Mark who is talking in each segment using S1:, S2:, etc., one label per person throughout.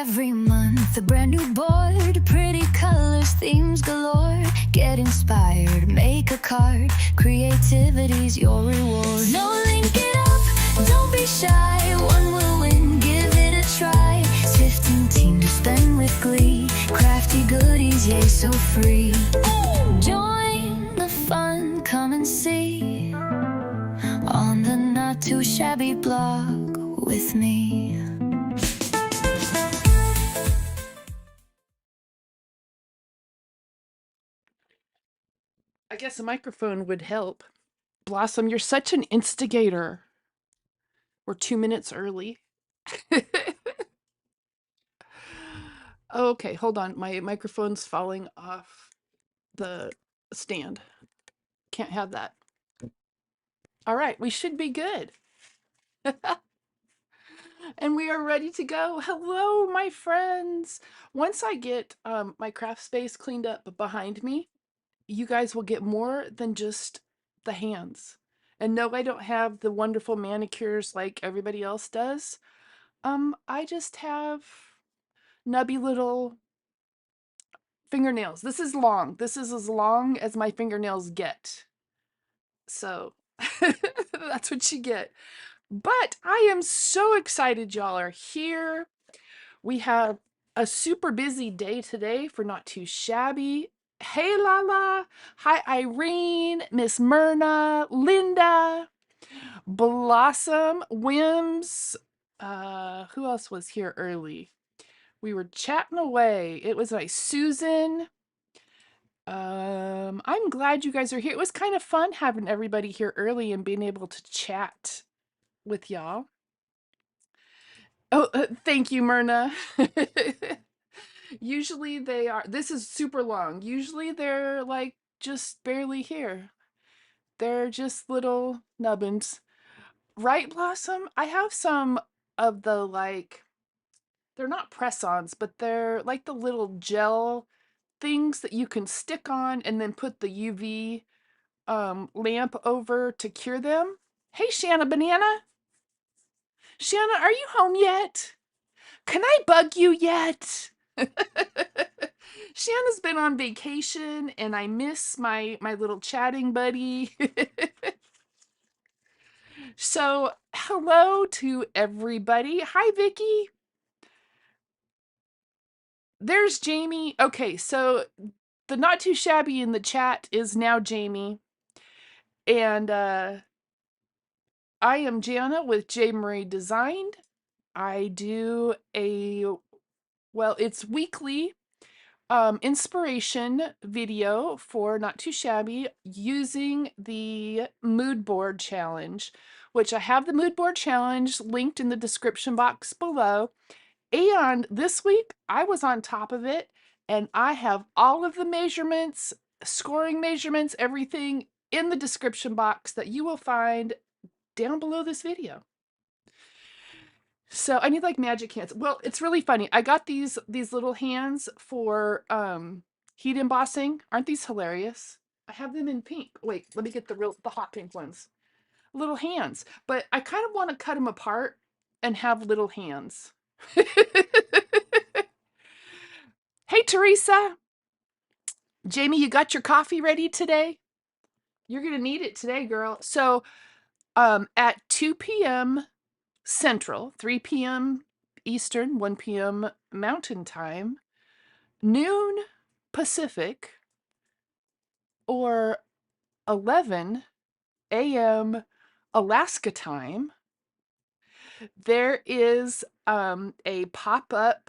S1: Every month, a brand new board, pretty colors, themes galore. Get inspired, make a card, creativity's your reward. No, link it up, don't be shy, one will win, give it a try. 15 teams to spend with glee, crafty goodies, yay, so free. Join the fun, come and see, on the Not Too Shabby blog with me.
S2: I guess a microphone would help. Blossom, you're such an instigator. We're 2 minutes early. Okay, hold on. My microphone's falling off the stand. Can't have that. All right, we should be good. And we are ready to go. Hello, my friends. Once I get my craft space cleaned up behind me, you guys will get more than just the hands. And no, I don't have the wonderful manicures like everybody else does. I just have nubby little fingernails. This is long. This is as long as my fingernails get. So that's what you get. But I am so excited y'all are here. We have a super busy day today for Not Too Shabby. Hey Lala, hi Irene, Miss Myrna, Linda, Blossom, Wims, who else was here early? We were chatting away. It was like Susan. I'm glad you guys are here. It was kind of fun having everybody here early and being able to chat with y'all. Oh, thank you, Myrna. Usually they are, this is super long. Usually they're like just barely here. They're just little nubbins. Right, Blossom? I have some of the like, they're not press-ons, but they're like the little gel things that you can stick on and then put the UV lamp over to cure them. Hey, Shanna Banana. Shanna, are you home yet? Can I bug you yet? Shanna's been on vacation and I miss my little chatting buddy. So, hello to everybody. Hi, Vicky. There's Jamie. Okay, so the Not Too Shabby in the chat is now Jamie. And I am Jana with J.Marie Designed. I do it's weekly inspiration video for Not Too Shabby using the mood board challenge, which I have the mood board challenge linked in the description box below. And this week I was on top of it and I have all of the measurements, scoring measurements, everything in the description box that you will find down below this video. So I need like magic hands. Well, it's really funny. I got these little hands for heat embossing. Aren't these hilarious? I have them in pink. Wait, let me get the hot pink ones. Little hands. But I kind of want to cut them apart and have little hands. Hey, Teresa. Jamie, you got your coffee ready today? You're going to need it today, girl. So at 2 p.m. Central, 3 p.m. Eastern, 1 p.m. Mountain Time, noon Pacific, or 11 a.m. Alaska time, there is a pop-up,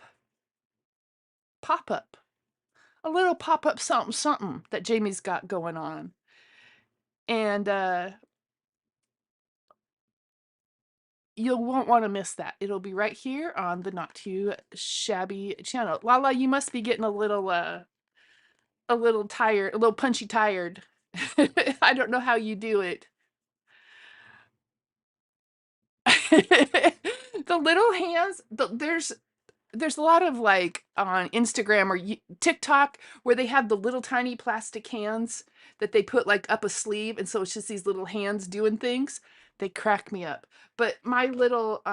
S2: a little pop-up something that Jamie's got going on. And you won't want to miss that. It'll be right here on the Not Too Shabby channel. Lala, you must be getting a little tired, a little punchy tired. I don't know how you do it. The little hands, there's a lot of like on Instagram or TikTok where they have the little tiny plastic hands that they put like up a sleeve, and so it's just these little hands doing things. They crack me up. But my little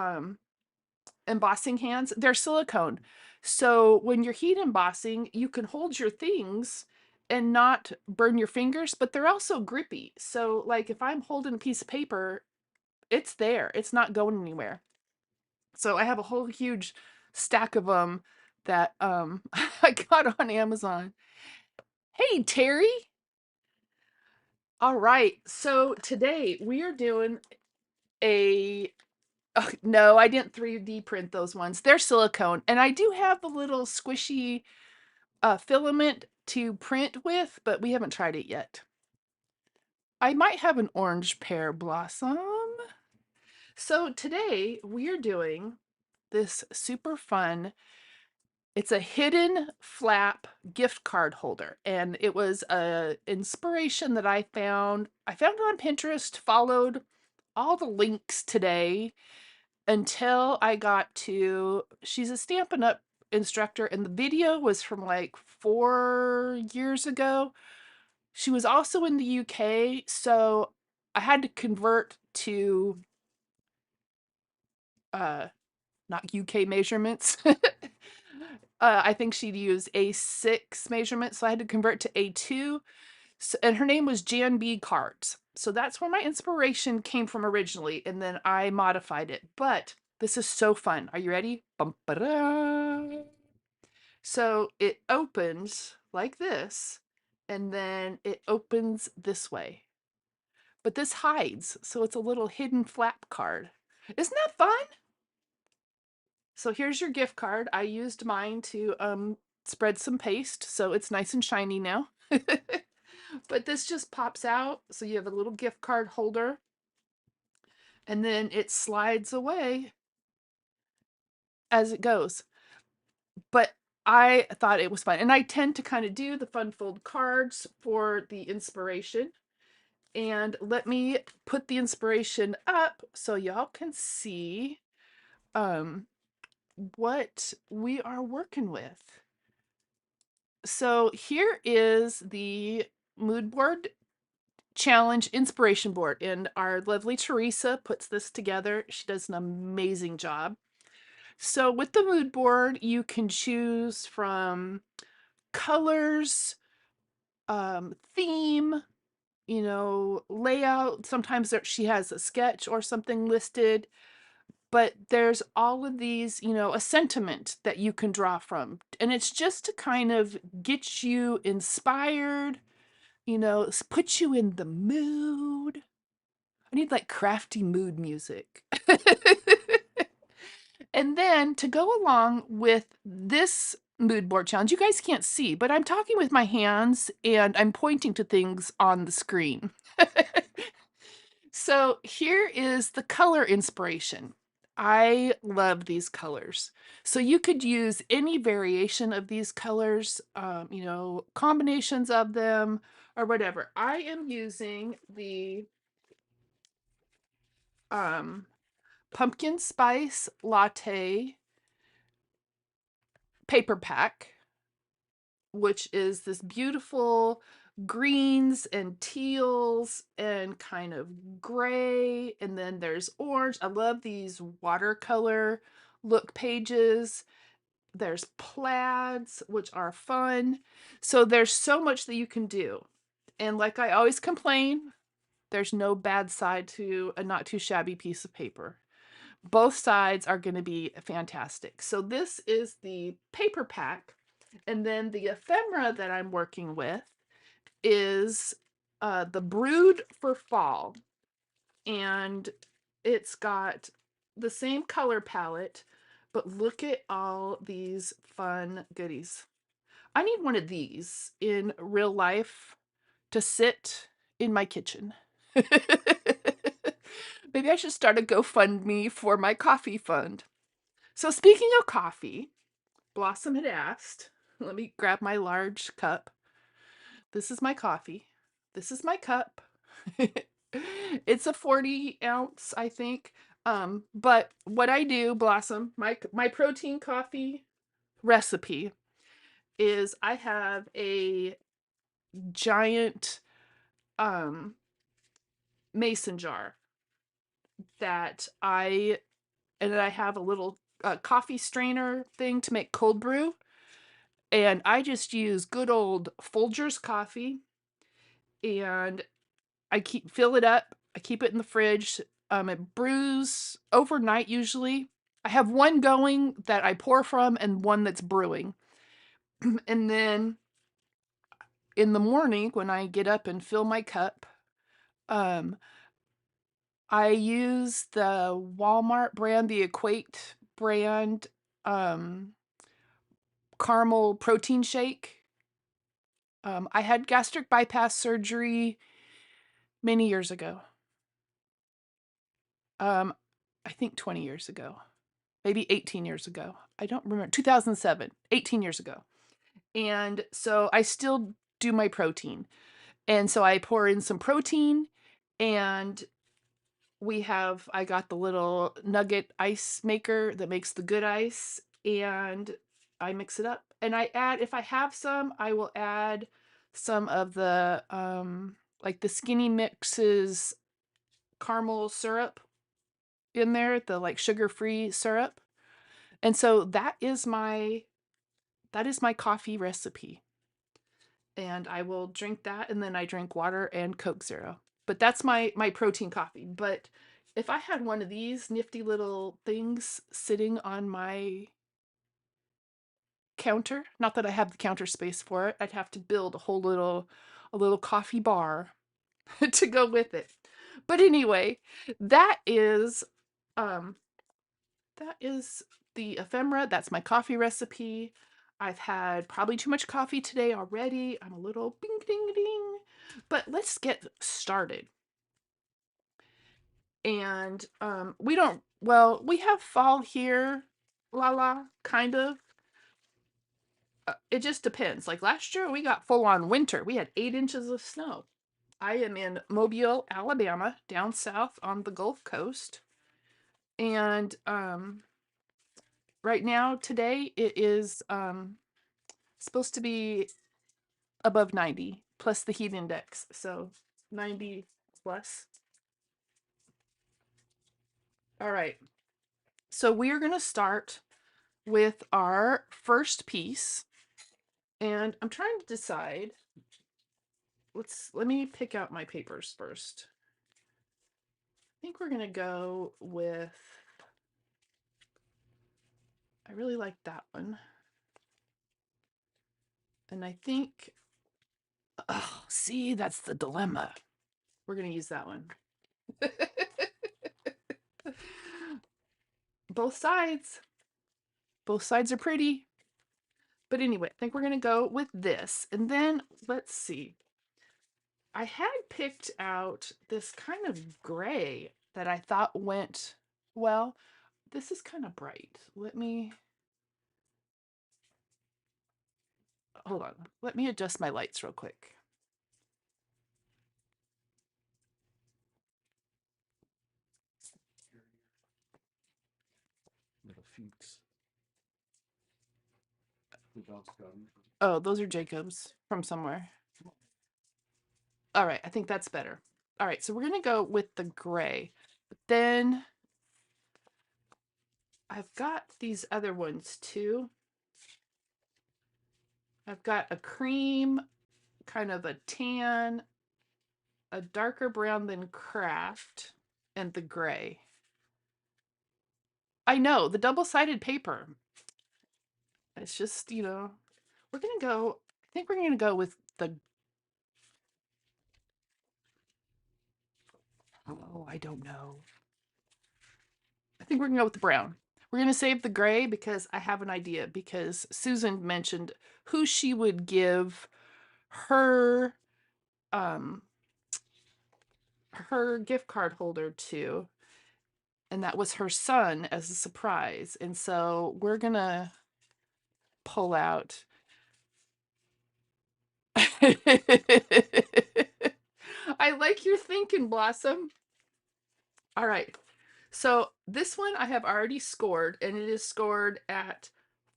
S2: embossing hands, they're silicone. So when you're heat embossing, you can hold your things and not burn your fingers, but they're also grippy. So like if I'm holding a piece of paper, it's there. It's not going anywhere. So I have a whole huge stack of them that I got on Amazon. Hey, Terry. All right. So today we are doing a no, I didn't 3D print those ones. They're silicone. And I do have the little squishy filament to print with, but we haven't tried it yet. I might have an orange pear blossom. So today we are doing this super fun, it's a hidden flap gift card holder. And it was a inspiration that I found. I found it on Pinterest, followed all the links today until I got to, she's a Stampin' Up! Instructor, and the video was from like 4 years ago. She was also in the UK, so I had to convert to not UK measurements. I think she'd use A6 measurements, so I had to convert to A2. So, and her name was Jan B. Carts. So that's where my inspiration came from originally, and then I modified it. But this is so fun. Are you ready? Bum, ba-da. So it opens like this, and then it opens this way. But this hides, so it's a little hidden flap card. Isn't that fun? So here's your gift card. I used mine to spread some paste, so it's nice and shiny now. But this just pops out, so you have a little gift card holder, and then it slides away as it goes. But I thought it was fun, and I tend to kind of do the fun fold cards for the inspiration. And let me put the inspiration up so y'all can see what we are working with. So here is the mood board challenge inspiration board, and our lovely Teresa puts this together. She does an amazing job. So with the mood board, you can choose from colors, theme, layout. Sometimes she has a sketch or something listed, but there's all of these, a sentiment that you can draw from. And it's just to kind of get you inspired, put you in the mood. I need like crafty mood music. And then to go along with this mood board challenge, you guys can't see, but I'm talking with my hands and I'm pointing to things on the screen. So here is the color inspiration. I love these colors. So you could use any variation of these colors, combinations of them or whatever. I am using the Pumpkin Spice Latte paper pack, which is this beautiful greens and teals and kind of gray, and then there's orange. I love these watercolor look pages. There's plaids, which are fun. So there's so much that you can do. And like I always complain, there's no bad side to a not too shabby piece of paper. Both sides are going to be fantastic. So this is the paper pack. And then the ephemera that I'm working with is the Brood for Fall. And it's got the same color palette, but look at all these fun goodies. I need one of these in real life to sit in my kitchen. Maybe I should start a GoFundMe for my coffee fund. So speaking of coffee, Blossom had asked, let me grab my large cup. This is my coffee. This is my cup. It's a 40 ounce, I think. But what I do, Blossom, my protein coffee recipe is I have a giant mason jar that I have a little coffee strainer thing to make cold brew. And I just use good old Folgers coffee, and fill it up. I keep it in the fridge. It brews overnight usually. I have one going that I pour from and one that's brewing. And then in the morning when I get up and fill my cup, um, I use the Walmart brand, the Equate brand, um, caramel protein shake. I had gastric bypass surgery many years ago. Um, I think 20 years ago, maybe 18 years ago. I don't remember. 2007, 18 years ago. And so I still do my protein. And so I pour in some protein, and I got the little nugget ice maker that makes the good ice, and I mix it up. And if I have some, I will add some of the, like the Skinny Mixes caramel syrup in there, the like sugar-free syrup. And so that is my coffee recipe. And I will drink that, and then I drink water and Coke Zero. But that's my protein coffee. But if I had one of these nifty little things sitting on my counter, not that I have the counter space for it, I'd have to build a little coffee bar to go with it. But anyway, that is um that is the ephemera. That's my coffee recipe. I've had probably too much coffee today already. I'm a little bing ding ding. But let's get started. And we have fall here, la la, kind of. It just depends. Like last year, we got full on winter. We had 8 inches of snow. I am in Mobile, Alabama, down south on the Gulf Coast. And right now, today, it is supposed to be above 90 plus the heat index. So 90 plus. All right. So we are going to start with our first piece. And I'm trying to decide. Let me pick out my papers first. I think we're going to go with, I really like that one. And I think, oh, see, that's the dilemma. We're going to use that one. Both sides. Both sides are pretty. But anyway, I think we're going to go with this. And then let's see. I had picked out this kind of gray that I thought went well. This is kind of bright. Hold on. Let me adjust my lights real quick.
S3: Little Fuchs.
S2: Oh, those are Jacob's from somewhere. All right, I think that's better. All right, so we're going to go with the gray. But then I've got these other ones too. I've got a cream, kind of a tan, a darker brown than Craft, and the gray. I know, the double-sided paper. It's just, I think we're going to go with I don't know. I think we're going to go with the brown. We're going to save the gray because I have an idea, because Susan mentioned who she would give her her gift card holder to, and that was her son as a surprise. And so we're going to pull out I like your thinking, Blossom. All right. So this one I have already scored, and it is scored at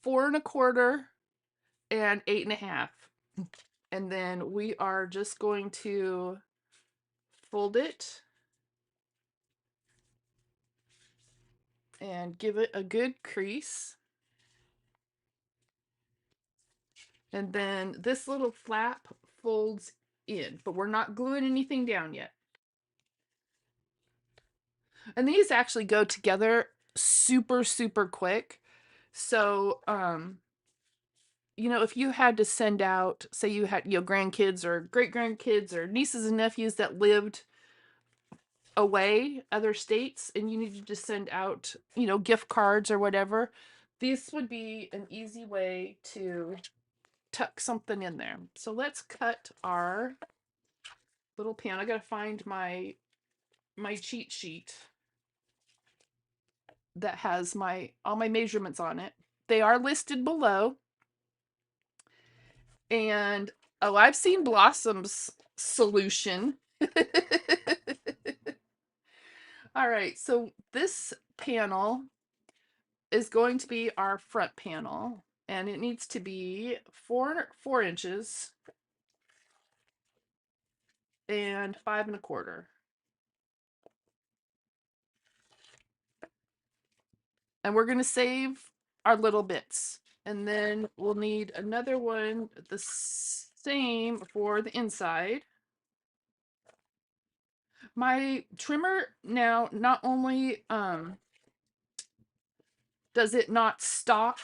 S2: 4.25 and 8.5. And then we are just going to fold it and give it a good crease. And then this little flap folds in, but we're not gluing anything down yet. And these actually go together super, super quick. So, you know, if you had to send out, say you had, you know, grandkids or great grandkids or nieces and nephews that lived away, other states, and you needed to send out, you know, gift cards or whatever, this would be an easy way to tuck something in there. So let's cut our little pan. I gotta find my cheat sheet that has my all my measurements on it. They are listed below. And oh, I've seen Blossom's solution. All right, so this panel is going to be our front panel, and it needs to be 4 inches and 5 1/4. And we're going to save our little bits, and then we'll need another one the same for the inside. My trimmer now not only does it not stop,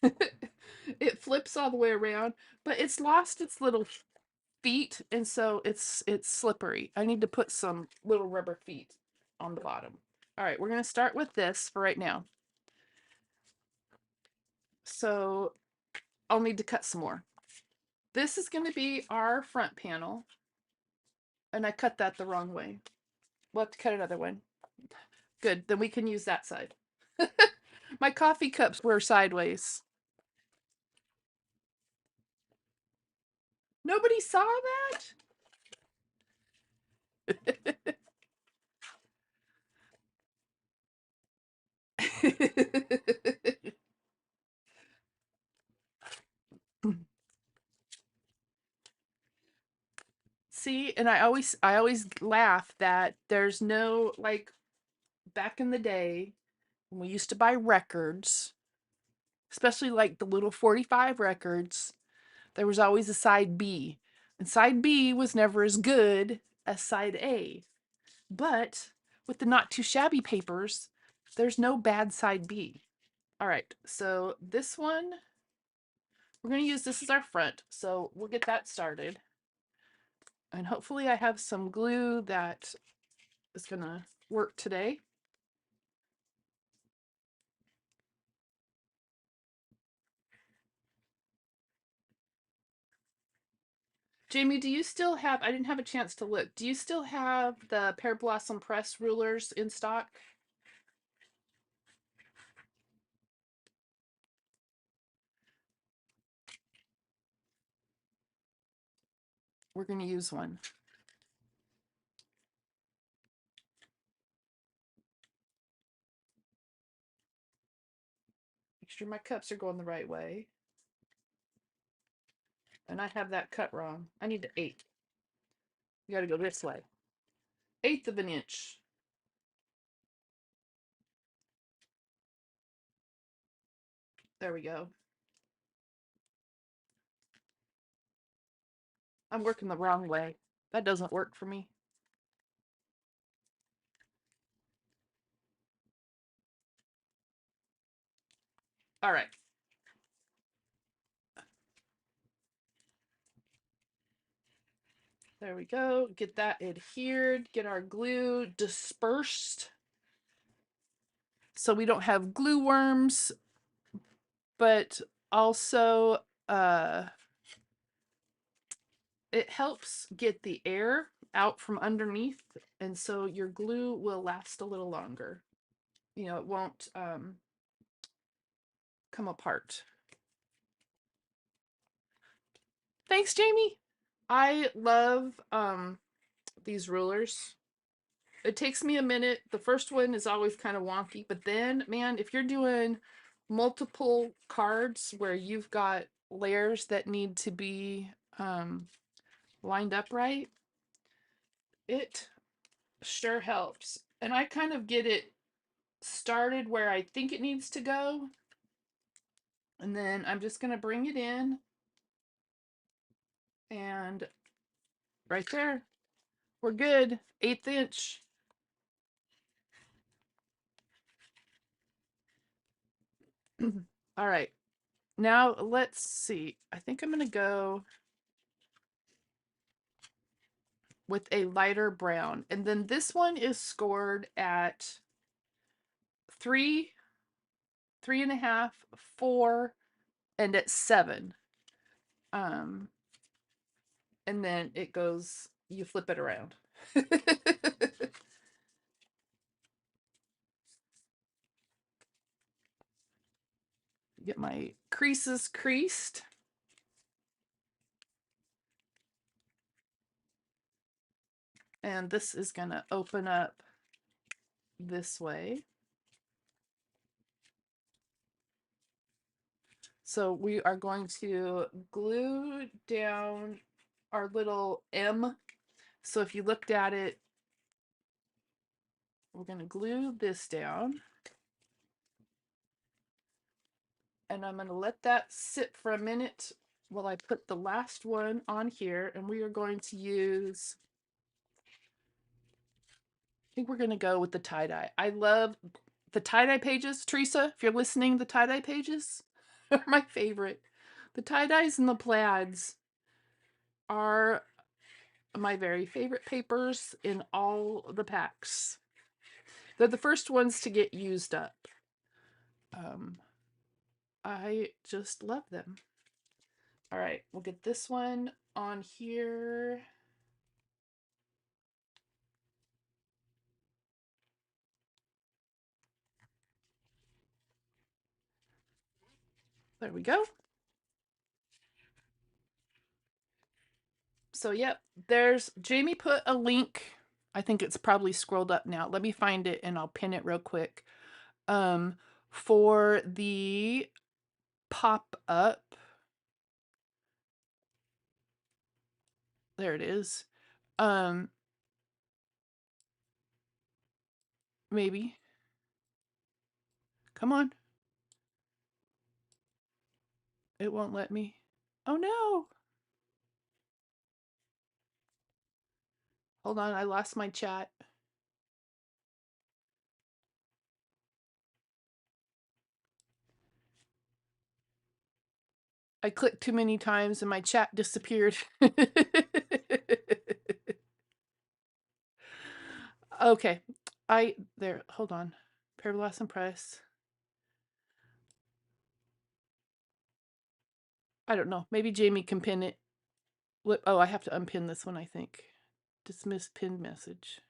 S2: it flips all the way around, but it's lost its little feet, and so it's slippery. I need to put some little rubber feet on the bottom. All right, we're going to start with this for right now. So I'll need to cut some more. This is going to be our front panel, and I cut that the wrong way. We'll have to cut another one. Good, then we can use that side. My coffee cups were sideways. Nobody saw that? See, and I always laugh that there's no, like, back in the day when we used to buy records, especially like the little 45 records, there was always a side B. And side B was never as good as side A. But with the Not Too Shabby papers, there's no bad side B. All right, so this one, we're going to use this as our front. So we'll get that started. And hopefully I have some glue that is going to work today. Jamie, do you still have, I didn't have a chance to look, do you still have the Pear Blossom Press rulers in stock? We're going to use one. Make sure my cups are going the right way. And I have that cut wrong. I need to 1/8. You got to go this way. 1/8 of an inch. There we go. I'm working the wrong way. That doesn't work for me. All right. There we go. Get that adhered. Get our glue dispersed so we don't have glue worms, but also it helps get the air out from underneath, and so your glue will last a little longer. You know, it won't come apart. Thanks, Jamie. I love these rulers. It takes me a minute. The first one is always kind of wonky, but then, man, if you're doing multiple cards where you've got layers that need to be lined up right, it sure helps. And I kind of get it started where I think it needs to go. And then I'm just going to bring it in. And right there, we're good. 1/8 inch. All right. Now let's see. I think I'm going to go with a lighter brown. And then this one is scored at 3, 3.5, 4, and at 7. And then it goes, you flip it around. Get my creases creased. And this is going to open up this way. So we are going to glue down our little M. So if you looked at it, we're going to glue this down. And I'm going to let that sit for a minute while I put the last one on here. And we are going to use, I think we're going to go with the tie-dye. I love the tie-dye pages. Teresa, if you're listening, the tie-dye pages are my favorite. The tie-dyes and the plaids are my very favorite papers in all the packs. They're the first ones to get used up. I just love them. All right, we'll get this one on here. There we go. So, yep, there's Jamie put a link. I think it's probably scrolled up now. Let me find it and I'll pin it real quick. For the pop up. There it is. Maybe. Come on. It won't let me. Oh no. Hold on, I lost my chat. I clicked too many times and my chat disappeared. Okay. Hold on. Pear Blossom Press. I don't know. Maybe Jamie can pin it. Oh, I have to unpin this one, I think. Dismiss pinned message.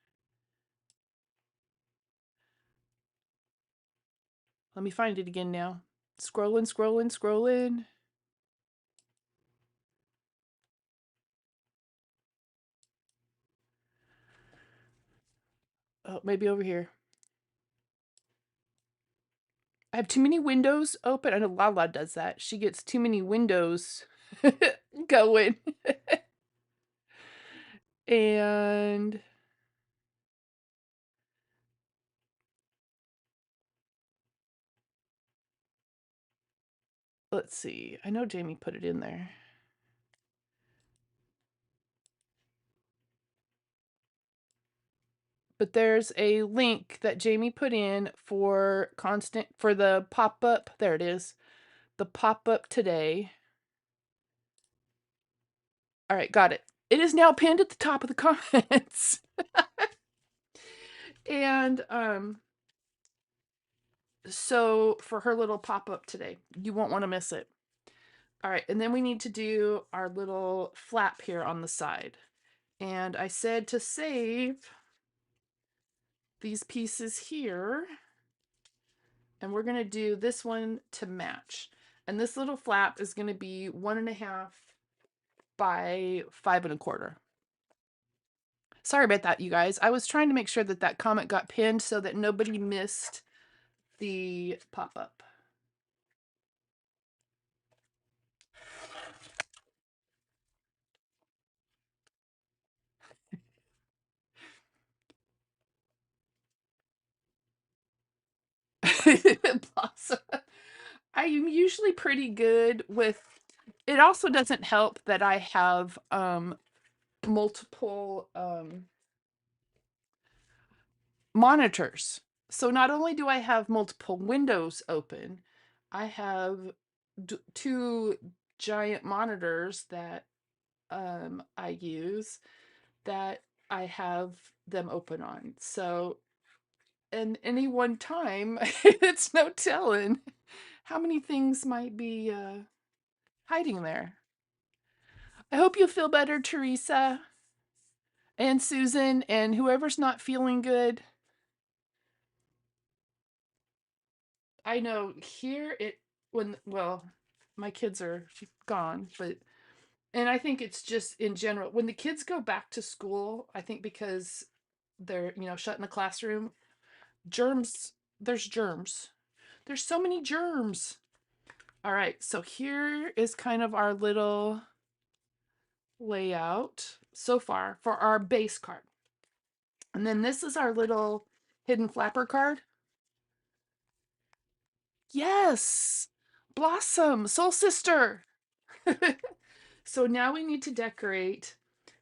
S2: Let me find it again now. Scrolling, scrolling, scrolling. Oh, maybe over here. I have too many windows open. I know Lala does that. She gets too many windows going. And let's see. I know Jamie put it in there. But there's a link that Jamie put in for the pop-up. There it is. The pop-up today. All right, got it. It is now pinned at the top of the comments. And so for her little pop-up today, you won't want to miss it. All right, and then we need to do our little flap here on the side. And I said to save these pieces here. And we're going to do this one to match. And this little flap is going to be 1.5 by 5.25. Sorry about that, you guys. I was trying to make sure that that comment got pinned so that nobody missed the pop-up. Blossom. I am usually pretty good with it. Also doesn't help that I have multiple monitors. So not only do I have multiple windows open, I have two giant monitors that I use that I have them open on. So, and any one time, it's no telling how many things might be hiding there. I hope you feel better, Teresa and Susan, and whoever's not feeling good. I know here it when well, my kids are gone, but and I think it's just in general when the kids go back to school, I think because they're, shut in the classroom, germs, there's germs. There's so many germs. All right, so here is kind of our little layout so far for our base card. And then this is our little hidden flapper card. Yes, Blossom, Soul Sister. So now we need to decorate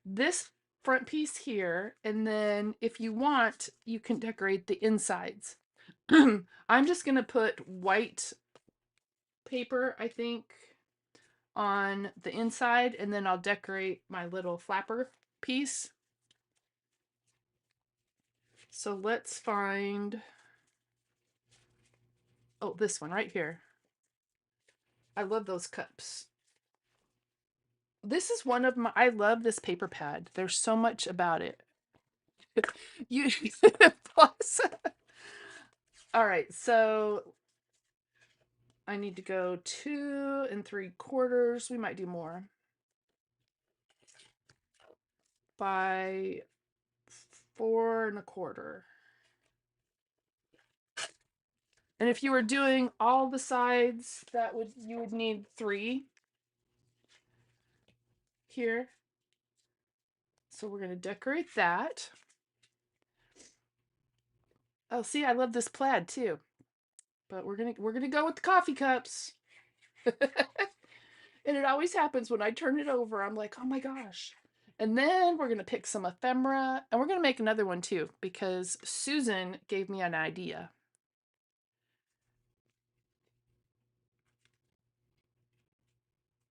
S2: this front piece here, and then if you want, you can decorate the insides. I'm just gonna put white paper, I think, on the inside, and then I'll decorate my little flapper piece. So let's find, oh, this one right here. I love those cups. This is one of my, I love this paper pad. There's so much about it. You, plus, all right, so I need to go 2 3/4. We might do more. By 4 1/4. And if you were doing all the sides, you would need 3 here. So we're gonna decorate that. Oh, see, I love this plaid too. But we're gonna go with the coffee cups. And it always happens when I turn it over, I'm like, oh my gosh. And then we're gonna pick some ephemera, and we're gonna make another one too, because Susan gave me an idea.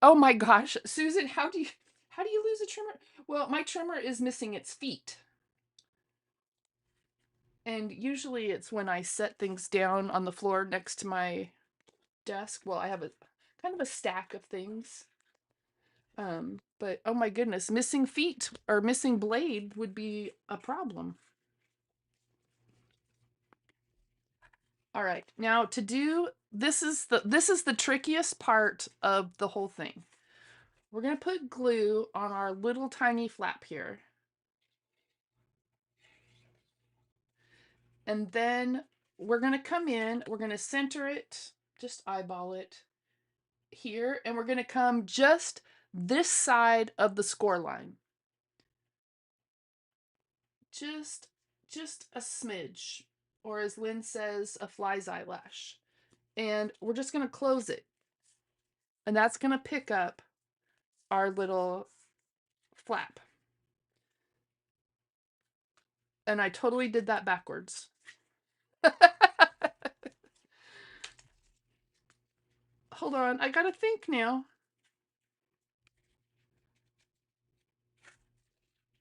S2: Oh my gosh, Susan, how do you lose a trimmer? Well, my trimmer is missing its feet. And usually it's when I set things down on the floor next to my desk. Well, I have a kind of a stack of things. But oh my goodness, missing feet or missing blade would be a problem. All right. Now to do this is the trickiest part of the whole thing. We're going to put glue on our little tiny flap here. And then we're going to come in, we're going to center it, just eyeball it here, and we're going to come just this side of the score line. Just a smidge, or as Lynn says, a fly's eyelash. And we're just going to close it. And that's going to pick up our little flap. And I totally did that backwards. Hold on, I gotta think now.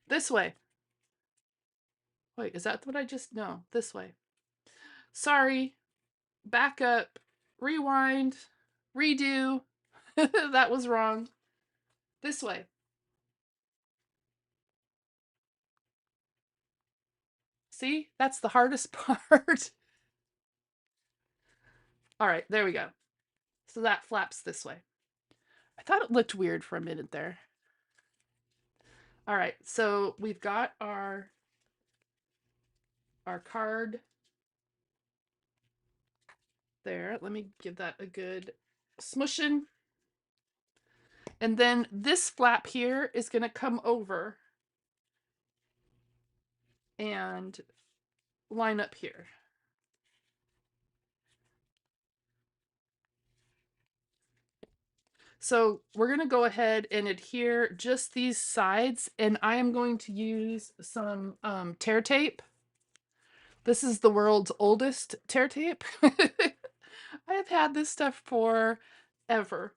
S2: This way. Wait, is that what I just, no, this way. Sorry, back up, rewind, redo. That was wrong. This way. See, that's the hardest part. All right, there we go. So that flaps this way. I thought it looked weird for a minute there. All right, so we've got our card there. Let me give that a good smushing. And then this flap here is going to come over and line up here. So we're going to go ahead and adhere just these sides, and I am going to use some tear tape. This is the world's oldest tear tape. I have had this stuff for ever.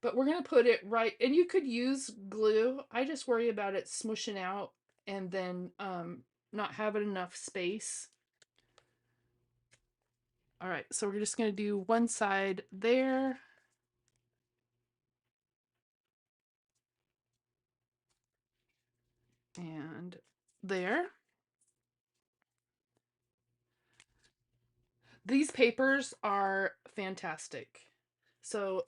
S2: But we're going to put it right, and you could use glue. I just worry about it smushing out and then not having enough space. All right, so we're just going to do one side there. And there. These papers are fantastic. So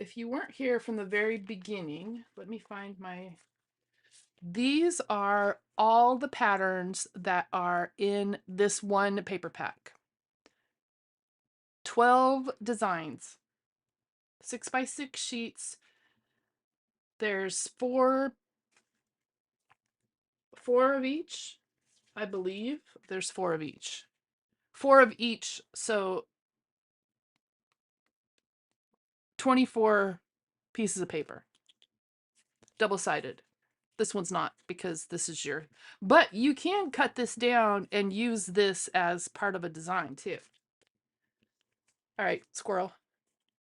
S2: if you weren't here from the very beginning, let me find my... These are all the patterns that are in this one paper pack. 12 designs, 6x6 sheets. There's four of each, I believe. There's four of each. Four of each, so 24 pieces of paper. Double-sided. This one's not, because this is your... But you can cut this down and use this as part of a design too. All right, squirrel.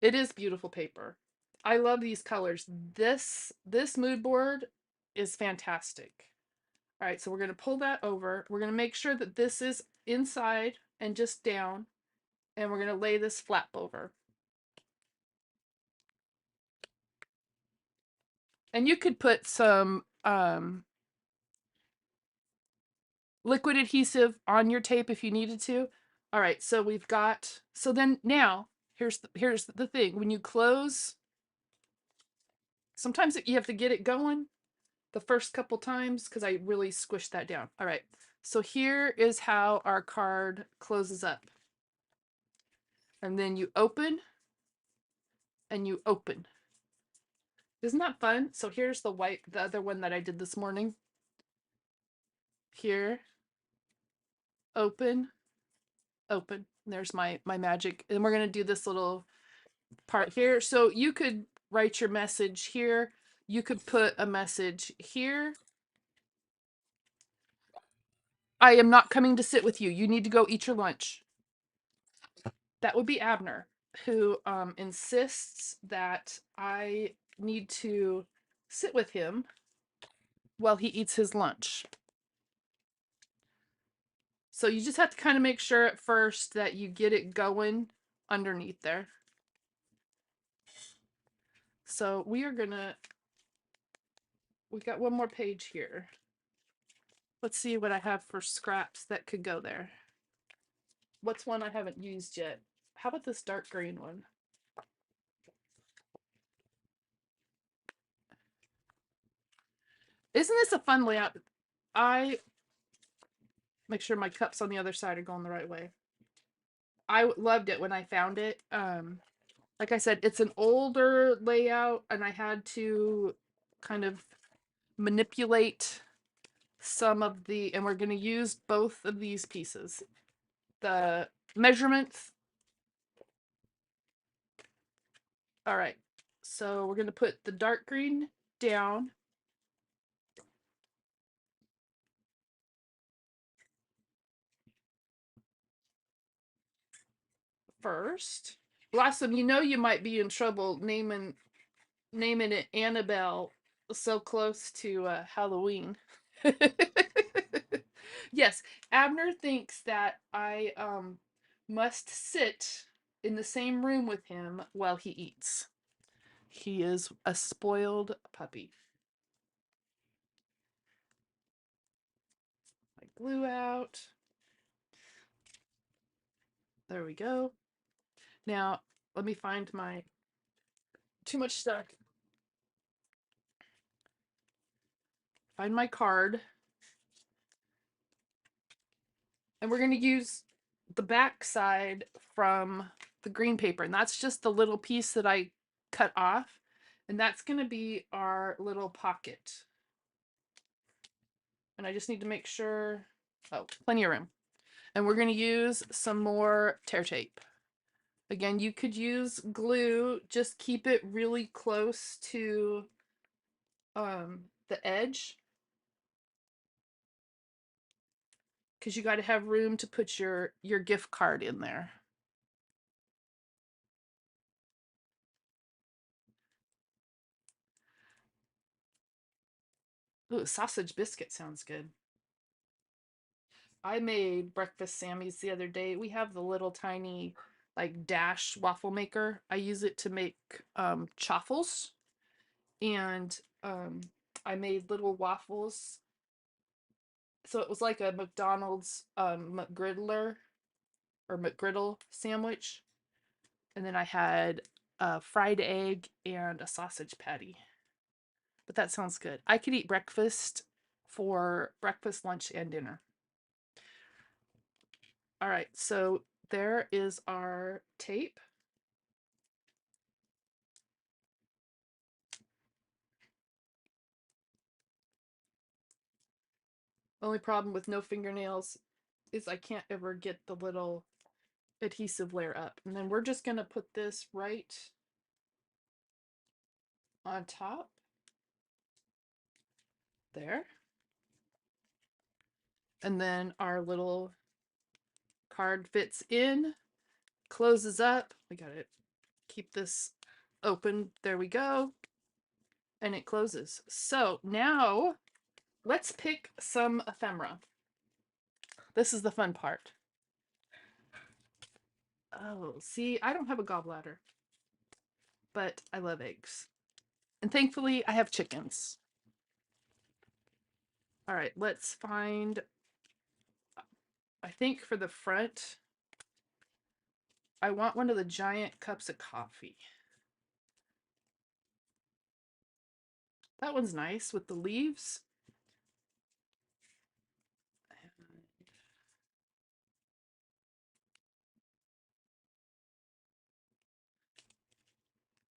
S2: It is beautiful paper. I love these colors. This mood board is fantastic. All right, so we're going to pull that over. We're going to make sure that this is inside and just down, and we're going to lay this flap over. And you could put some liquid adhesive on your tape if you needed to. All right, so we've got... So then now, here's the thing. When you close, sometimes you have to get it going the first couple times because I really squished that down. All right, so here is how our card closes up. And then you open and you open. Isn't that fun? So here's the other one that I did this morning. Here, open, open. There's my magic. And we're going to do this little part here. So you could write your message here. You could put a message here. I am not coming to sit with you. You need to go eat your lunch. That would be Abner, who insists that I need to sit with him while he eats his lunch. So you just have to kind of make sure at first that you get it going underneath there. So we got one more page here. Let's see what I have for scraps that could go there. What's one I haven't used yet? How about this dark green one? Isn't this a fun layout? I make sure my cups on the other side are going the right way. I loved it when I found it. Like I said, it's an older layout, and I had to kind of manipulate some of the... And we're going to use both of these pieces. The measurements. All right. So we're going to put the dark green down. First. Blossom, you know you might be in trouble naming it Annabelle so close to Halloween. Yes, Abner thinks that I must sit in the same room with him while he eats. He is a spoiled puppy. My glue out. There we go. Now, let me find my... Too much stuff. Find my card. And we're going to use the back side from the green paper. And that's just the little piece that I cut off. And that's going to be our little pocket. And I just need to make sure... Oh, plenty of room. And we're going to use some more tear tape. Again, you could use glue, just keep it really close to the edge, because you got to have room to put your gift card in there. Ooh, sausage biscuit sounds good. I made breakfast Sammys the other day. We have the little tiny like dash waffle maker. I use it to make chaffles, and I made little waffles. So it was like a McDonald's McGriddler or McGriddle sandwich, and then I had a fried egg and a sausage patty. But that sounds good. I could eat breakfast for breakfast, lunch, and dinner. All right, so there is our tape. Only problem with no fingernails is I can't ever get the little adhesive layer up. And then we're just going to put this right on top. There. And then our little card fits in, closes up. We got to keep this open. There we go. And it closes. So now let's pick some ephemera. This is the fun part. Oh, see, I don't have a gallbladder, but I love eggs. And thankfully, I have chickens. All right, let's find, I think for the front, I want one of the giant cups of coffee. That one's nice with the leaves.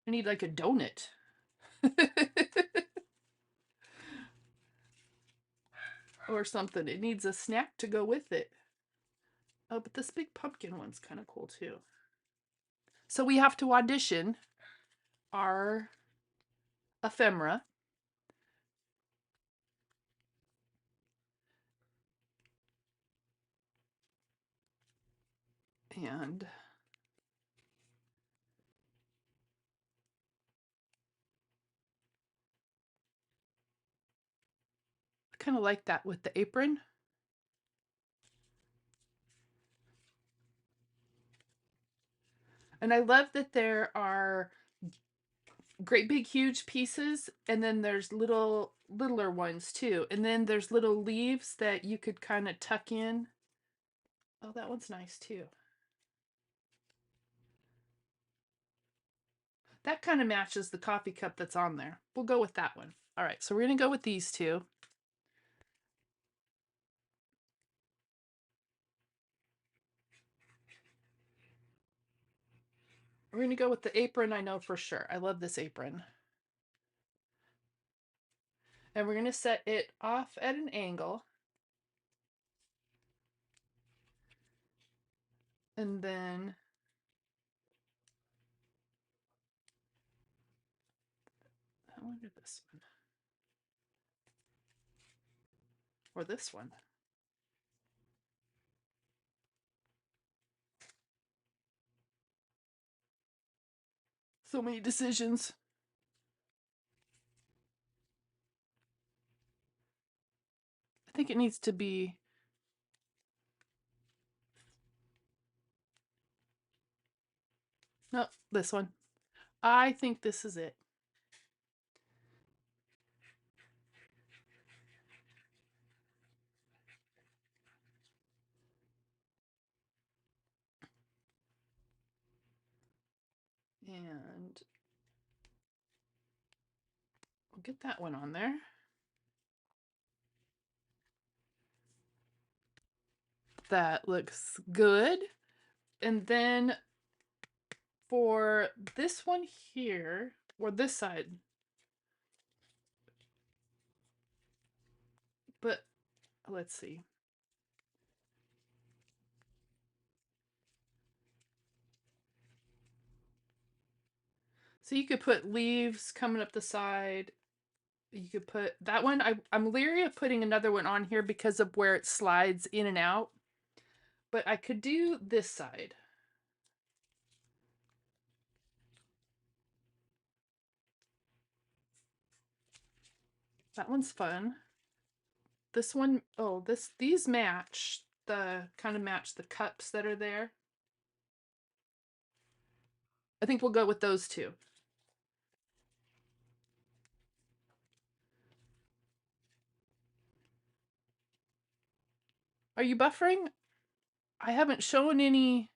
S2: I need like a donut. Or something. It needs a snack to go with it. Oh, but this big pumpkin one's kind of cool too. So we have to audition our ephemera. And I kind of like that with the apron. And I love that there are great big huge pieces, and then there's littler ones too. And then there's little leaves that you could kind of tuck in. Oh, that one's nice too. That kind of matches the coffee cup that's on there. We'll go with that one. All right, so we're going to go with these two. We're going to go with the apron, I know for sure. I love this apron. And we're going to set it off at an angle. And then I wonder this one. Or this one. So many decisions. I think it needs to be. No, this one. I think this is it. And we'll get that one on there. That looks good. And then for this one here, or this side, but let's see. So you could put leaves coming up the side. You could put that one. I'm leery of putting another one on here because of where it slides in and out. But I could do this side. That one's fun. This one, oh, these match the cups that are there. I think we'll go with those two. Are you buffering? I haven't shown any.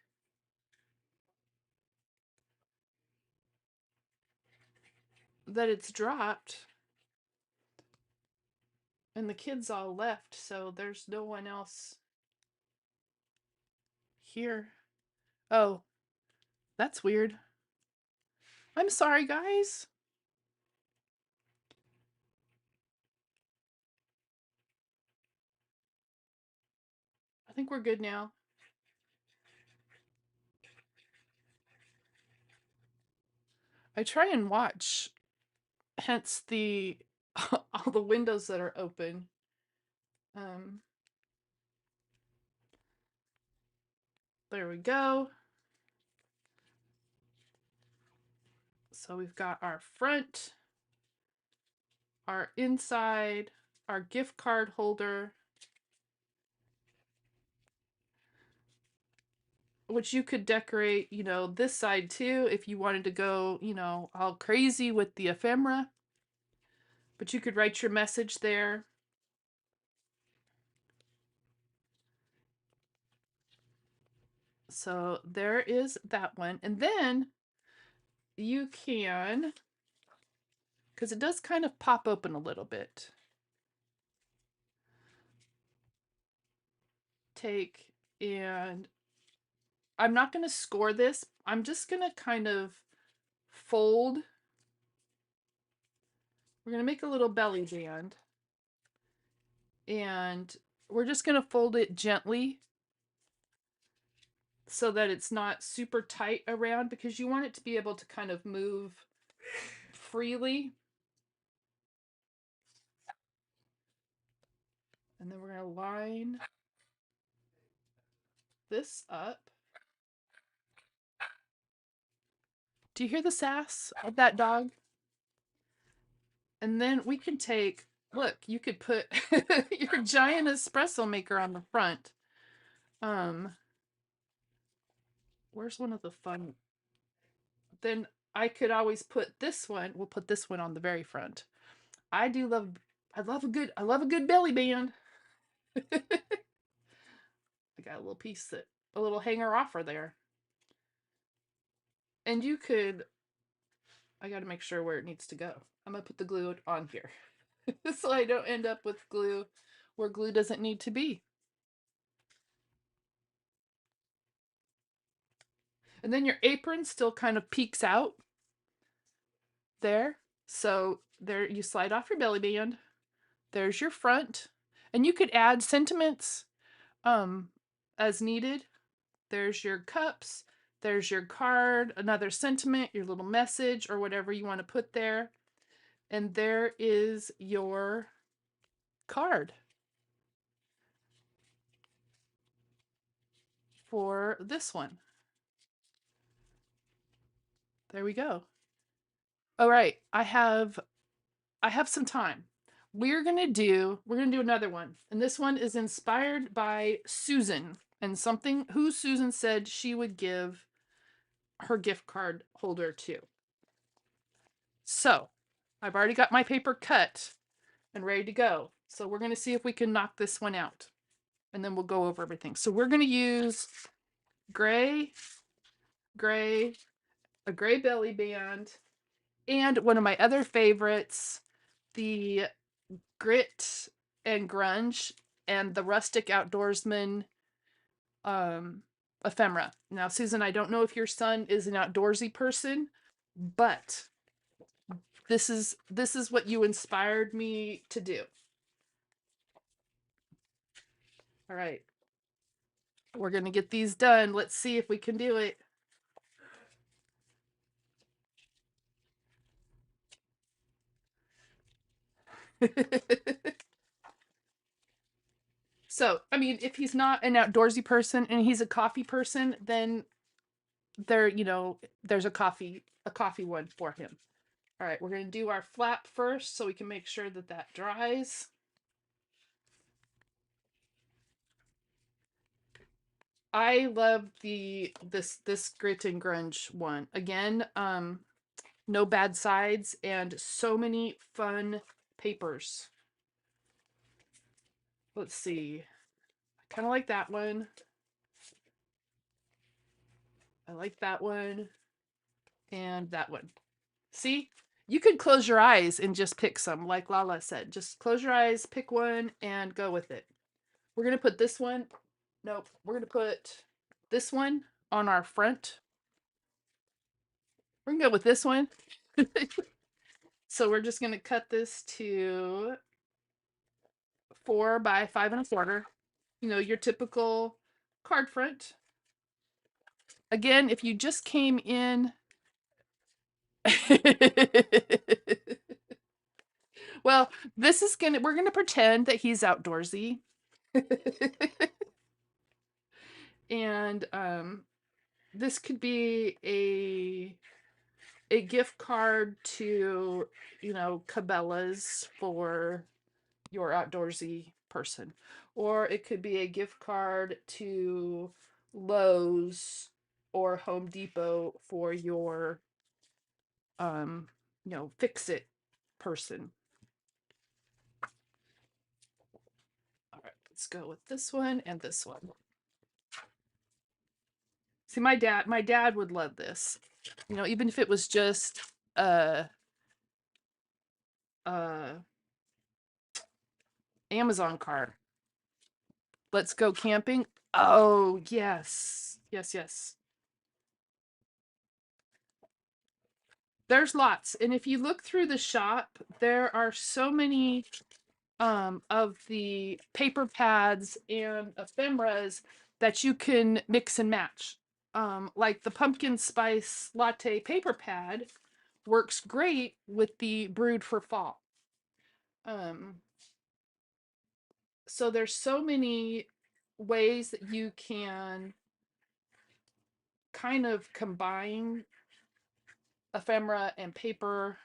S2: That it's dropped. And the kids all left, so there's no one else here. Oh, that's weird. I'm sorry, guys. I think we're good now. I try and watch, hence the all the windows that are open. Um, there we go. So we've got our front, our inside, our gift card holder, which you could decorate, this side too if you wanted to go, all crazy with the ephemera. But you could write your message there. So there is that one. And then you can, because it does kind of pop open a little bit, take and I'm not going to score this. I'm just going to kind of fold. We're going to make a little belly band. And we're just going to fold it gently so that it's not super tight around, because you want it to be able to kind of move freely. And then we're going to line this up. Do you hear the sass of that dog? And then we can take, look, you could put your giant espresso maker on the front. Where's one of the fun? Then I could always put this one. We'll put this one on the very front. I love a good belly band. I got a little a little hanger offer there. And you could, I got to make sure where it needs to go. I'm going to put the glue on here so I don't end up with glue where glue doesn't need to be. And then your apron still kind of peeks out there. So there you slide off your belly band. There's your front. And you could add sentiments as needed. There's your cups. There's your card, another sentiment, your little message, or whatever you want to put there. And there is your card for this one. There we go. All right, I have some time. We're gonna do another one, and this one is inspired by Susan and something who Susan said she would give her gift card holder to. So I've already got my paper cut and ready to go. So we're gonna see if we can knock this one out, and then we'll go over everything. So we're gonna use gray, a gray belly band, and one of my other favorites, the grit and grunge and the rustic outdoorsman ephemera. Now, Susan, I don't know if your son is an outdoorsy person, but this is what you inspired me to do. All right. We're going to get these done. Let's see if we can do it. So, I mean, if he's not an outdoorsy person and he's a coffee person, then there's a coffee one for him. All right, we're going to do our flap first so we can make sure that that dries. I love this grit and grunge one. Again, no bad sides and so many fun papers. Let's see. I kind of like that one. I like that one and that one. See? You could close your eyes and just pick some, like Lala said. Just close your eyes, pick one, and go with it. We're going to put this one. Nope. We're going to put this one on our front. We're going to go with this one. So we're just going to cut this to 4 by 5 1/4. Your typical card front. Again, if you just came in. Well, we're gonna pretend that he's outdoorsy. And this could be a gift card to, Cabela's for your outdoorsy person. Or it could be a gift card to Lowe's or Home Depot for your fix it person. All right, let's go with this one and this one. See, my dad would love this. Even if it was just uh uh Amazon card. Let's go camping. Oh, yes. Yes, yes. There's lots. And if you look through the shop, there are so many of the paper pads and ephemeras that you can mix and match. Like the Pumpkin Spice Latte paper pad works great with the Brewed for Fall. Um, so there's so many ways that you can kind of combine ephemera and paper.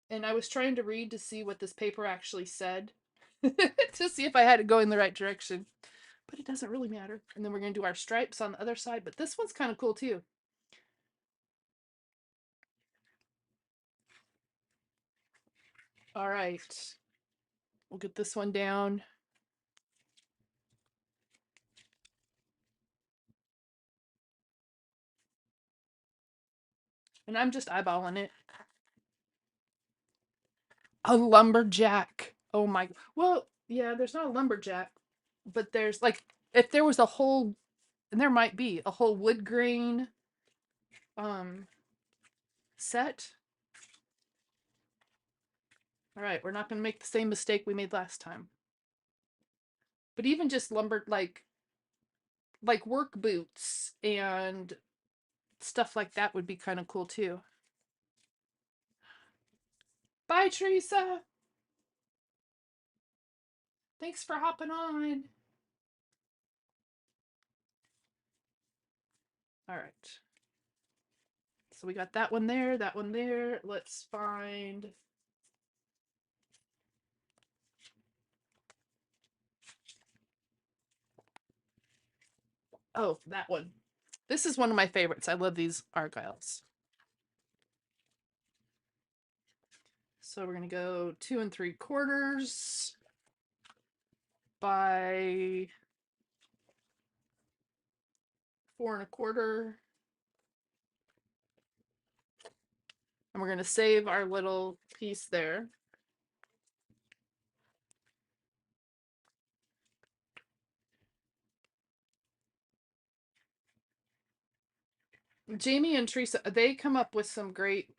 S2: And I was trying to read to see what this paper actually said to see if I had to go in the right direction. But it doesn't really matter. And then we're going to do our stripes on the other side. But this one's kind of cool too. All right. We'll get this one down. And I'm just eyeballing it. A lumberjack. Oh my. Well, yeah, there's not a lumberjack. But there's like, if there was a whole, and there might be a whole wood grain um set. All right, we're not going to make the same mistake we made last time. But even just lumber, like work boots and stuff like that would be kind of cool too. Bye, Teresa. Thanks for hopping on. All right. So we got that one there, that one there. Let's find. Oh, that one. This is one of my favorites. I love these Argyles. So we're going to go 2 3/4 by 4 1/4. And we're going to save our little piece there. Jamie and Teresa, they come up with some great.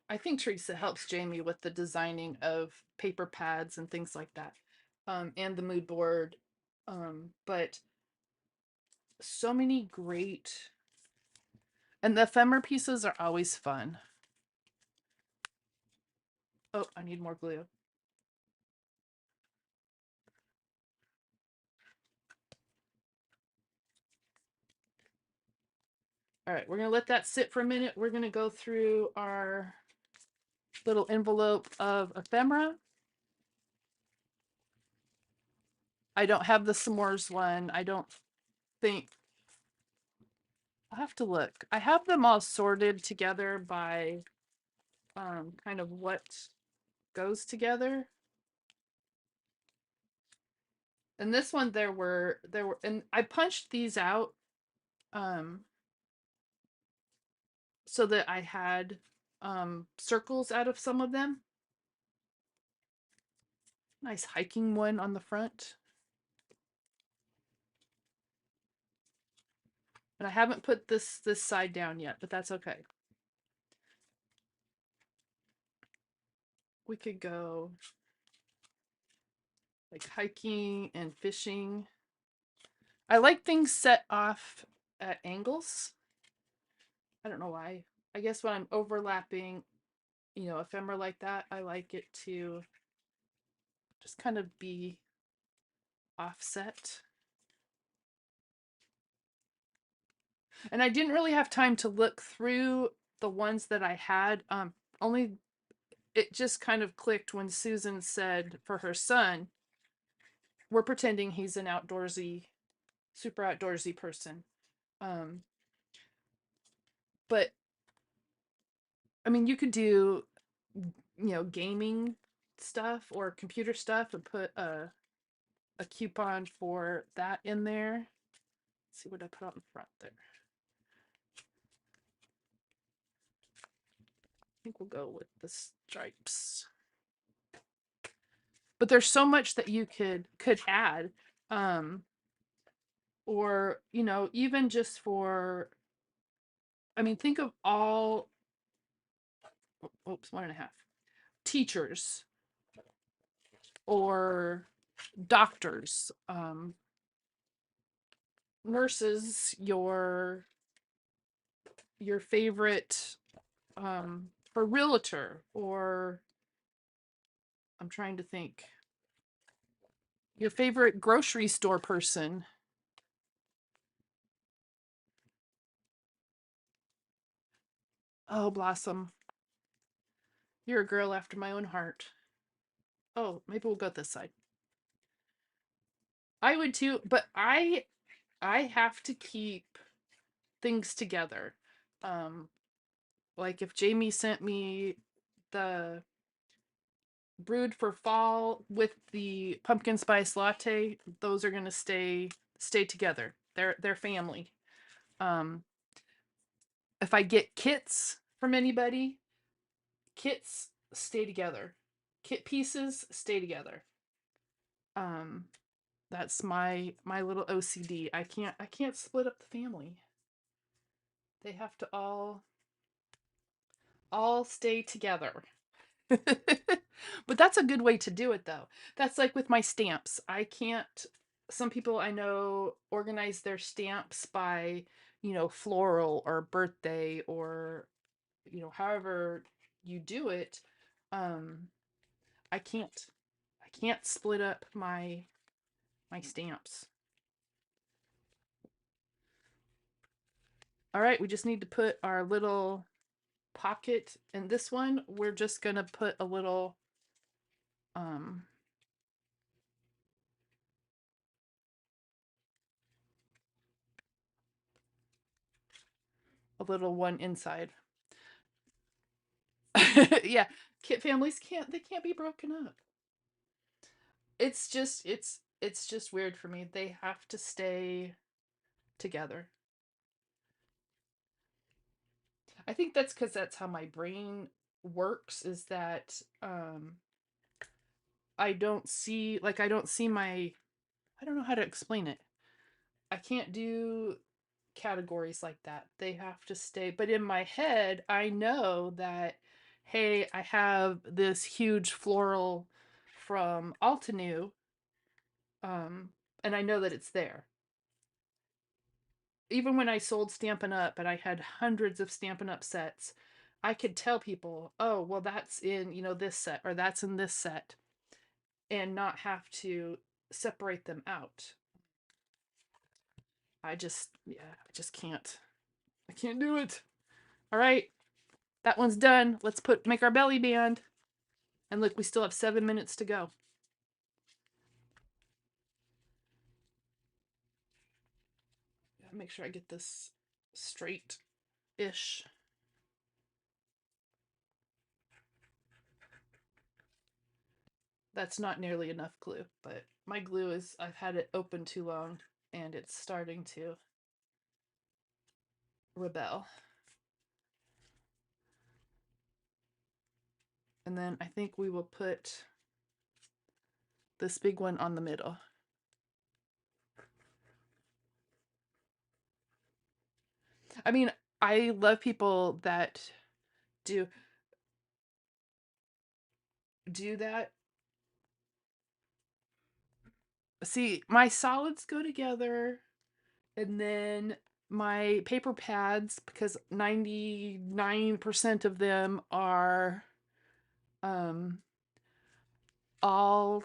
S2: I think Teresa helps Jamie with the designing of paper pads and things like that, and the mood board. But so many great, and the ephemera pieces are always fun. Oh, I need more glue. All right, we're gonna let that sit for a minute. We're gonna go through our little envelope of ephemera. I don't have the s'mores one. I don't think, I'll have to look. I have them all sorted together by kind of what goes together. And this one there were and I punched these out um so that I had circles out of some of them. Nice hiking one on the front. And I haven't put this side down yet, but that's okay. We could go like hiking and fishing. I like things set off at angles. I don't know why. I guess when I'm overlapping, ephemera like that, I like it to just kind of be offset. And I didn't really have time to look through the ones that I had. Only it just kind of clicked when Susan said for her son, we're pretending he's an outdoorsy, super outdoorsy person. Um, but I mean, you could do, gaming stuff or computer stuff and put a coupon for that in there. Let's see what I put out in front there. I think we'll go with the stripes. But there's so much that you could add. Or, even just for, I mean, think of all, oops, 1.5 teachers or doctors, nurses, your favorite for realtor, or I'm trying to think, your favorite grocery store person. Oh, Blossom, you're a girl after my own heart. Oh, maybe we'll go this side. I would too, but I have to keep things together. Um, like if Jamie sent me the brewed for fall with the pumpkin spice latte, those are gonna stay together. They're family. Um, if I get kits from anybody, kits stay together. Kit pieces stay together. Um, that's my little OCD. I can't split up the family. They have to all stay together. But that's a good way to do it though. That's like with my stamps. I can't, some people I know organize their stamps by, floral or birthday or, however you do it. Um, I can't. I can't split up my stamps. All right, we just need to put our little pocket in this one. We're just gonna put um a little one inside. Yeah, kit families can't be broken up. It's just weird for me. They have to stay together. I think that's because that's how my brain works, is that I don't see my, I don't know how to explain it. I can't do categories like that. They have to stay. But in my head, I know that, hey, I have this huge floral from Altenew, um, and I know that it's there. Even when I sold Stampin' Up! And I had hundreds of Stampin' Up! Sets, I could tell people, oh, well, that's in, this set, or that's in this set, and not have to separate them out. I just can't. I can't do it. All right, that one's done. Let's make our belly band. And look, we still have 7 minutes to go. Make sure I get this straight-ish. That's not nearly enough glue, but my glue is, I've had it open too long and it's starting to rebel. And then I think we will put this big one on the middle. I mean, I love people that do that. See, my solids go together, and then my paper pads, because 99% of them are all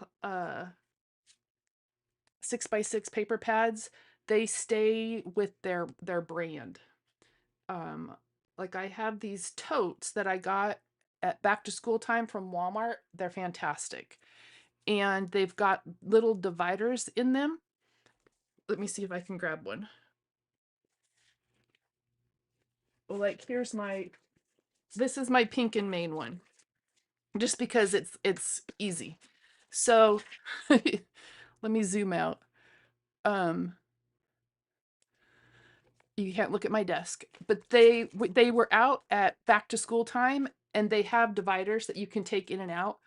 S2: 6x6 paper pads, they stay with their brand. Like I have these totes that I got at back to school time from Walmart. They're fantastic. And they've got little dividers in them. Let me see if I can grab one. Well, like this is my pink and main one. Just because it's easy. So let me zoom out. You can't look at my desk, but they were out at back to school time, and they have dividers that you can take in and out.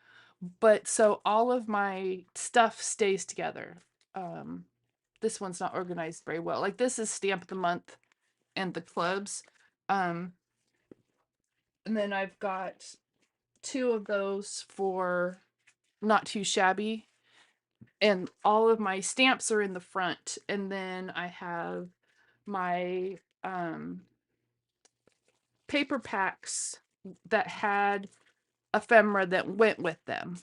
S2: But so all of my stuff stays together. This one's not organized very well. Like this is stamp of the month and the clubs. And then I've got 2 of those for Not Too Shabby, and all of my stamps are in the front. And then I have my paper packs that had ephemera that went with them.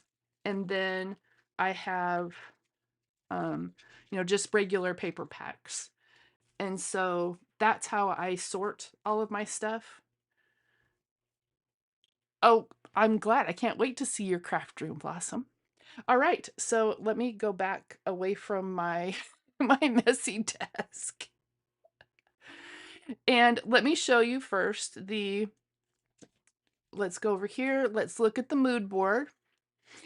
S2: And then I have just regular paper packs. And so that's how I sort all of my stuff. Oh, I'm glad. I can't wait to see your craft room, Blossom. All right, so let me go back away from my my messy desk. And let me show you first let's go over here. Let's look at the mood board.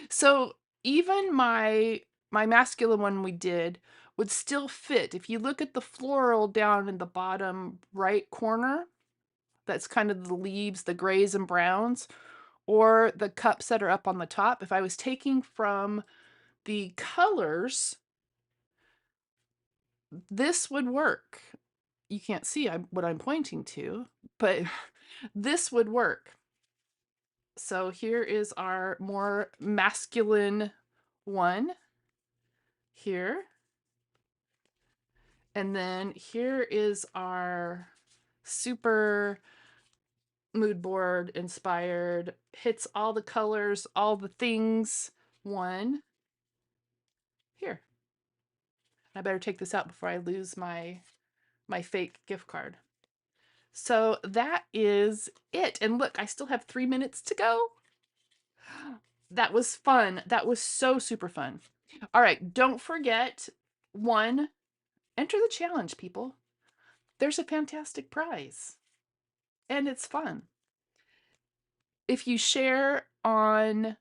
S2: So even my masculine one we did would still fit. If you look at the floral down in the bottom right corner, that's kind of the leaves, the grays and browns, or the cups that are up on the top. If I was taking from the colors, this would work. You can't see what I'm pointing to, but this would work. So here is our more masculine one here. And then here is our super mood board inspired, hits all the colors, all the things one. Here. I better take this out before I lose my fake gift card. So that is it. And look, I still have 3 minutes to go. That was fun. That was so super fun. All right, don't forget, 1, enter the challenge, people. There's a fantastic prize. And it's fun. If you share on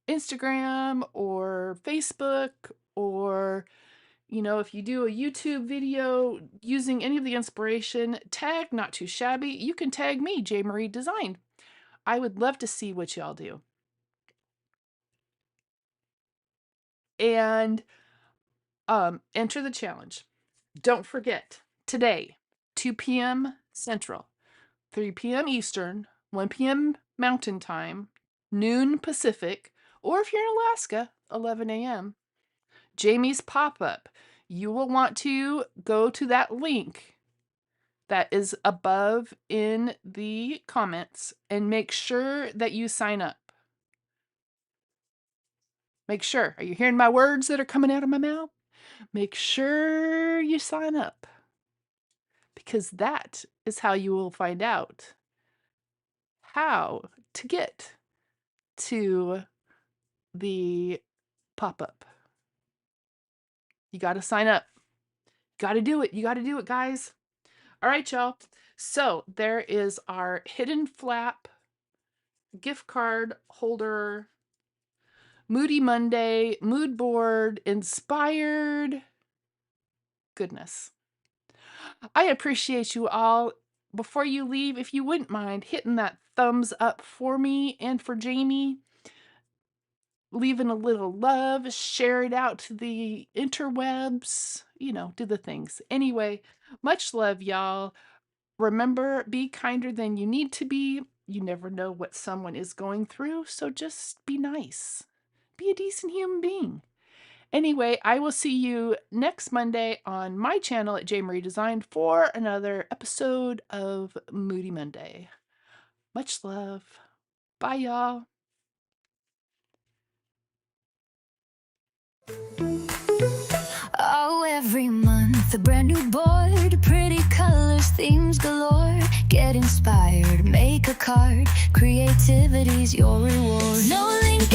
S2: Instagram or Facebook, or if you do a YouTube video using any of the inspiration, tag Not Too Shabby. You can tag me, J.Marie Designed. I would love to see what y'all do. And enter the challenge. Don't forget, today, 2 p.m. Central, 3 p.m. Eastern, 1 p.m. Mountain Time, noon Pacific, or if you're in Alaska, 11 a.m., Jamie's pop-up. You will want to go to that link that is above in the comments and make sure that you sign up. Make sure. Are you hearing my words that are coming out of my mouth? Make sure you sign up, because that is how you will find out how to get to the pop-up. You got to sign up. Got to do it. You got to do it, guys. All right, y'all. So there is our hidden flap gift card holder, Moody Monday, mood board, inspired goodness. I appreciate you all. Before you leave, if you wouldn't mind hitting that thumbs up for me and for Jamie, leaving a little love, share it out to the interwebs, do the things. Anyway, much love, y'all. Remember, be kinder than you need to be. You never know what someone is going through, so just be nice. Be a decent human being. Anyway, I will see you next Monday on my channel at J.Marie Designed for another episode of Moody Monday. Much love. Bye, y'all.
S1: Oh, every month a brand new board, pretty colors, themes galore. Get inspired, make a card, creativity's your reward. No link